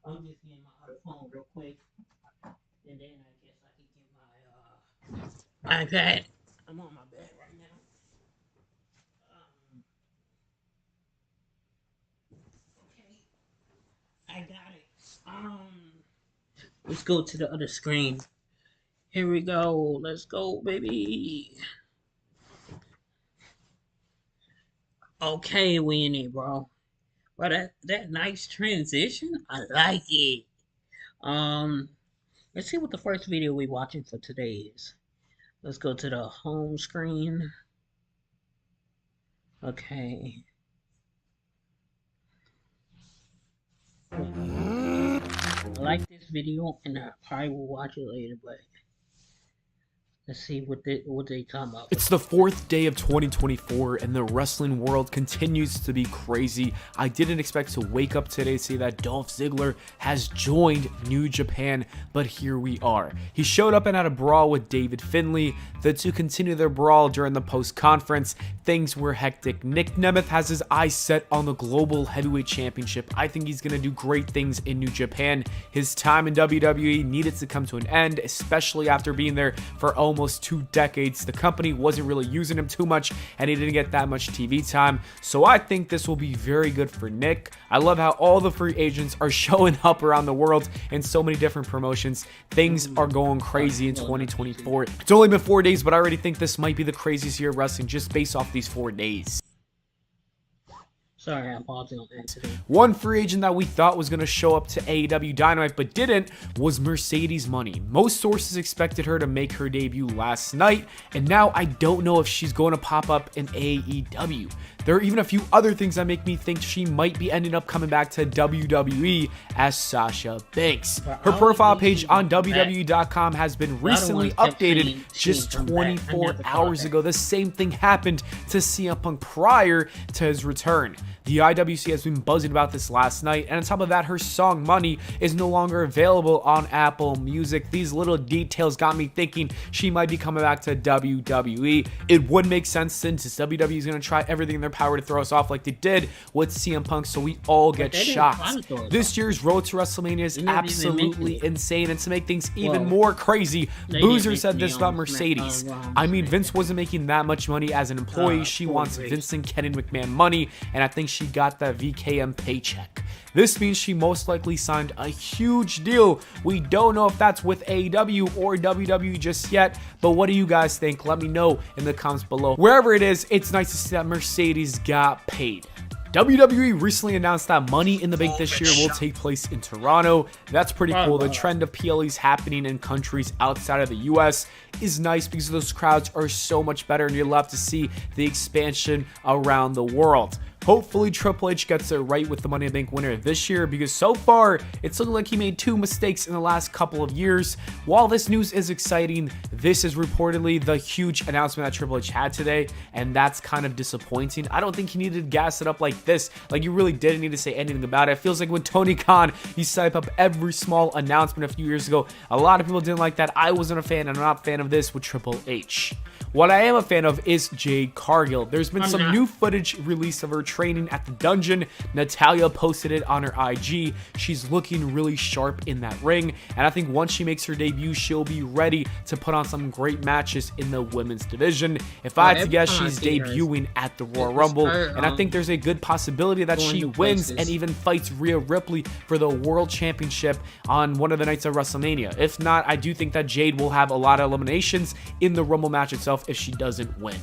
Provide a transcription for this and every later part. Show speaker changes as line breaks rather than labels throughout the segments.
I'm just getting my other phone real quick, and then I guess I can get my iPad. I'm on my bed right now. Okay, I got it. Let's go to the other screen. Here we go. Let's go, baby. Okay, we in it, bro. Well, that nice transition. I like it. Um, let's see what the first video we watching for today is. Let's go to the home screen. Okay. I like this video, and I probably will watch it later, but let's see what they talking about.
It's the fourth day of 2024 and the wrestling world continues to be crazy. I didn't expect to wake up today to see that Dolph Ziggler has joined New Japan, but here we are. He showed up and had a brawl with David Finlay. The two continued their brawl during the post-conference. Things were hectic. Nick Nemeth has his eyes set on the Global Heavyweight Championship. I think he's going to do great things in New Japan. His time in WWE needed to come to an end, especially after being there for almost 2 decades. The company wasn't really using him too much, and he didn't get that much TV time. So I think this will be very good for Nick. I love how all the free agents are showing up around the world in so many different promotions. Things are going crazy in 2024. It's only been 4 days, but I already think this might be the craziest year of wrestling just based off these 4 days.
Sorry, I'm pausing on accident.
One free agent that we thought was going to show up to AEW Dynamite but didn't was Mercedes Money. Most sources expected her to make her debut last night, and now I don't know if she's going to pop up in AEW. There are even a few other things that make me think she might be ending up coming back to WWE as Sasha Banks. Her profile page on WWE.com has been recently updated just 24 hours ago. The same thing happened to CM Punk prior to his return. The IWC has been buzzing about this last night, and on top of that, her song Money is no longer available on Apple Music. These little details got me thinking she might be coming back to WWE. It would make sense since WWE is going to try everything in their power to throw us off like they did with CM Punk, so we all get shocked. This year's Road to WrestleMania is absolutely insane, and to make things even more crazy, Boozer said this about Mercedes. I mean, Vince wasn't making that much money as an employee. She wants Vincent Kenny McMahon money, and I think she got that VKM paycheck. This means she most likely signed a huge deal. We don't know if that's with AEW or WWE just yet, but what do you guys think? Let me know in the comments below. Wherever it is, it's nice to see that Mercedes got paid. WWE recently announced that Money in the Bank this year will take place in Toronto. That's pretty cool. The trend of PLEs happening in countries outside of the US is nice because those crowds are so much better, and you'll love to see the expansion around the world. Hopefully Triple H gets it right with the Money in the Bank winner this year, because so far it's looking like he made 2 mistakes in the last couple of years. While this news is exciting, this is reportedly the huge announcement that Triple H had today, and that's kind of disappointing. I don't think he needed to gas it up like this. Like, you really didn't need to say anything about it. It feels like when Tony Khan used to hype up every small announcement a few years ago, a lot of people didn't like that. I wasn't a fan, and I'm not a fan of this with Triple H. What I am a fan of is Jade Cargill. There's been some new footage released of her training at the dungeon. Natalia posted it on her IG. She's looking really sharp in that ring, and I think once she makes her debut, she'll be ready to put on some great matches in the women's division. If I had to guess, she's debuting at the Royal Rumble, and I think there's a good possibility that she wins and even fights Rhea Ripley for the World Championship on one of the nights of WrestleMania. If not, I do think that Jade will have a lot of eliminations in the Rumble match itself if she doesn't win.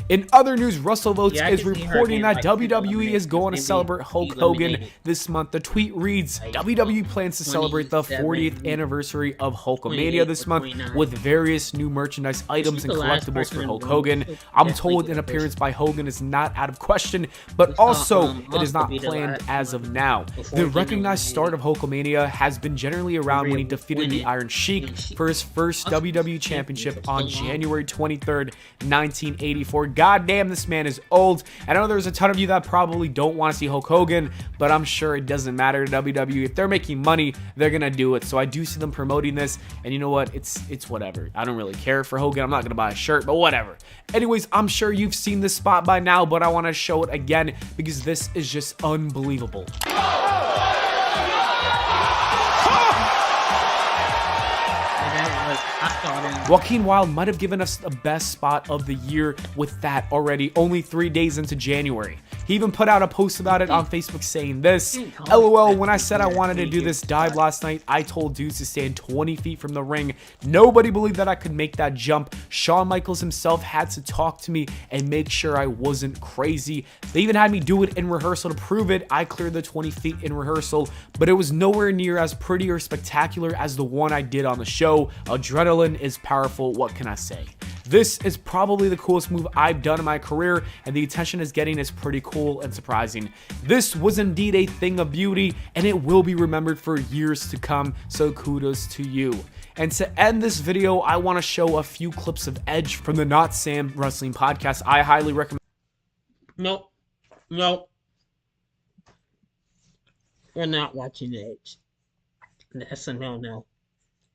In other news, Russell Votes is reporting that WWE is going to celebrate Hulk Hogan this month. The tweet reads, WWE plans to celebrate the 40th anniversary of Hulkamania this month with various new merchandise items and collectibles for Hulk Hogan. I'm told an appearance by Hogan is not out of question, but also it is not planned as of now. The recognized start of Hulkamania has been generally around when he defeated the Iron Sheik for his first WWE Championship on January 23rd, 1984. God damn, this man is old. I know there's a ton of you that probably don't want to see Hulk Hogan, but I'm sure it doesn't matter to WWE. If they're making money, they're gonna do it. So I do see them promoting this, and you know what? It's whatever. I don't really care for Hogan. I'm not gonna buy a shirt, but whatever. Anyways, I'm sure you've seen this spot by now, but I want to show it again because this is just unbelievable.
I thought
Joaquin Wilde might have given us the best spot of the year with that already, only 3 days into January. He even put out a post about it on Facebook saying this: LOL, when I said I wanted to do this dive last night, I told dudes to stand 20 feet from the ring. Nobody believed that I could make that jump. Shawn Michaels himself had to talk to me and make sure I wasn't crazy. They even had me do it in rehearsal to prove it. I cleared the 20 feet in rehearsal, but it was nowhere near as pretty or spectacular as the one I did on the show. Adrenaline is powerful, what can I say? This is probably the coolest move I've done in my career, and the attention it's getting is pretty cool and surprising. This was indeed a thing of beauty, and it will be remembered for years to come, so kudos to you. And to end this video, I want to show a few clips of Edge from the Not Sam Wrestling podcast. I highly recommend.
Nope. Nope. We're not watching Edge. That's a no-no.